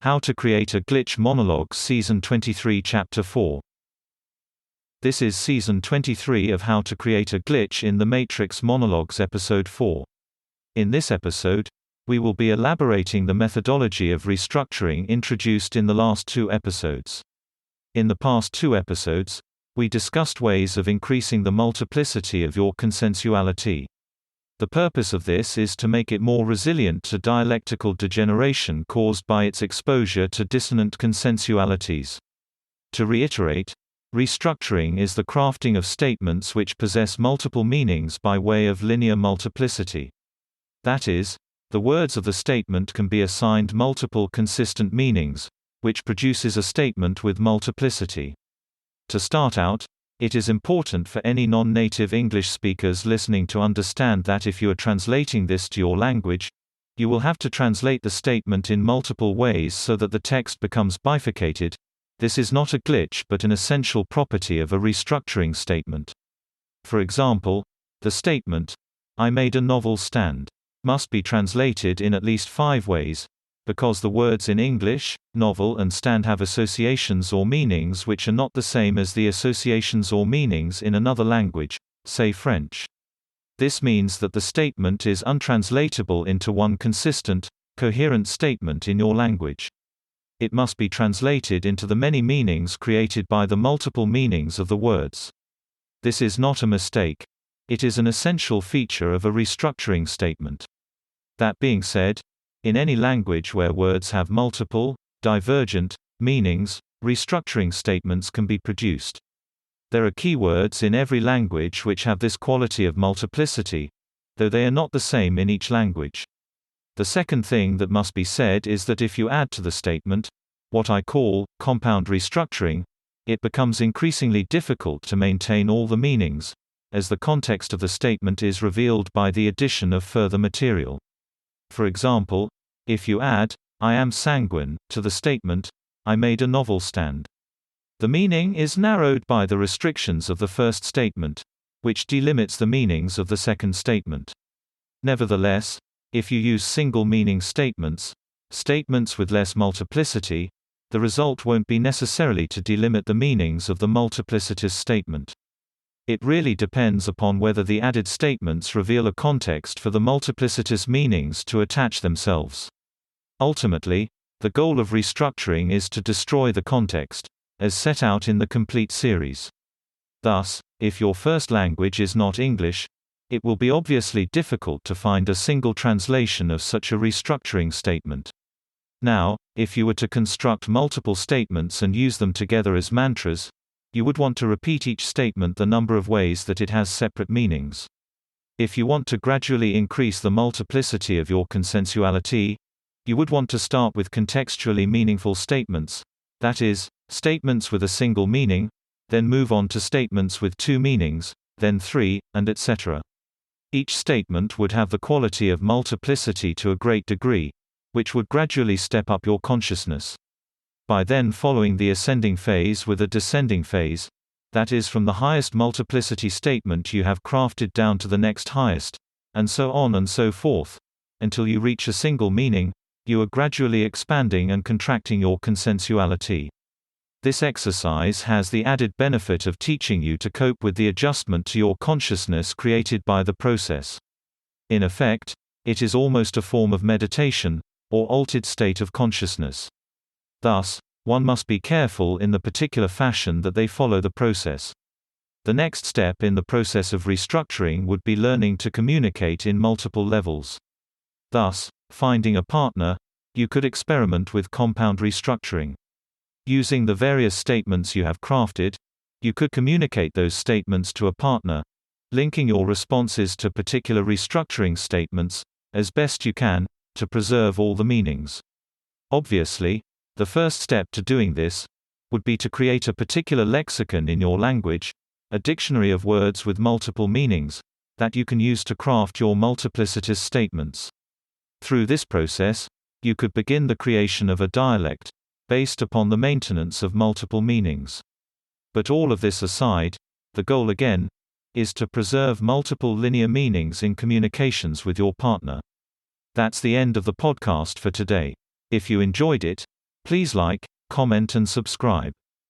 How to Create a Glitch Monologues Season 23 Chapter 4. This is Season 23 of How to Create a Glitch in the Matrix Monologues Episode 4. In this episode, we will be elaborating the methodology of restructuring introduced in the last two episodes. In the past two episodes, we discussed ways of increasing the multiplicity of your consensuality. The purpose of this is to make it more resilient to dialectical degeneration caused by its exposure to dissonant consensualities. To reiterate, restructuring is the crafting of statements which possess multiple meanings by way of linear multiplicity. That is, the words of the statement can be assigned multiple consistent meanings, which produces a statement with multiplicity. To start out, it is important for any non-native English speakers listening to understand that if you are translating this to your language, you will have to translate the statement in multiple ways so that the text becomes bifurcated. This is not a glitch but an essential property of a restructuring statement. For example, the statement, "I made a novel stand," must be translated in at least 5 ways, because the words in English, novel and stand have associations or meanings which are not the same as the associations or meanings in another language, say French. This means that the statement is untranslatable into one consistent, coherent statement in your language. It must be translated into the many meanings created by the multiple meanings of the words. This is not a mistake. It is an essential feature of a restructuring statement. That being said, in any language where words have multiple, divergent, meanings, restructuring statements can be produced. There are keywords in every language which have this quality of multiplicity, though they are not the same in each language. The second thing that must be said is that if you add to the statement, what I call compound restructuring, it becomes increasingly difficult to maintain all the meanings, as the context of the statement is revealed by the addition of further material. For example, if you add, "I am sanguine," to the statement, "I made a novel stand," the meaning is narrowed by the restrictions of the first statement, which delimits the meanings of the second statement. Nevertheless, if you use single-meaning statements, statements with less multiplicity, the result won't be necessarily to delimit the meanings of the multiplicitous statement. It really depends upon whether the added statements reveal a context for the multiplicitous meanings to attach themselves. Ultimately, the goal of restructuring is to destroy the context, as set out in the complete series. Thus, if your first language is not English, it will be obviously difficult to find a single translation of such a restructuring statement. Now, if you were to construct multiple statements and use them together as mantras, you would want to repeat each statement the number of ways that it has separate meanings. If you want to gradually increase the multiplicity of your consensuality, you would want to start with contextually meaningful statements, that is, statements with a single meaning, then move on to statements with 2 meanings, then 3, and etc. Each statement would have the quality of multiplicity to a great degree, which would gradually step up your consciousness. By then following the ascending phase with a descending phase, that is from the highest multiplicity statement you have crafted down to the next highest, and so on and so forth, until you reach a single meaning, you are gradually expanding and contracting your consensuality. This exercise has the added benefit of teaching you to cope with the adjustment to your consciousness created by the process. In effect, it is almost a form of meditation, or altered state of consciousness. Thus, one must be careful in the particular fashion that they follow the process. The next step in the process of restructuring would be learning to communicate in multiple levels. Thus, finding a partner, you could experiment with compound restructuring. Using the various statements you have crafted, you could communicate those statements to a partner, linking your responses to particular restructuring statements, as best you can, to preserve all the meanings. Obviously, the first step to doing this would be to create a particular lexicon in your language, a dictionary of words with multiple meanings, that you can use to craft your multiplicitous statements. Through this process, you could begin the creation of a dialect, based upon the maintenance of multiple meanings. But all of this aside, the goal again, is to preserve multiple linear meanings in communications with your partner. That's the end of the podcast for today. If you enjoyed it, Please like, comment and subscribe.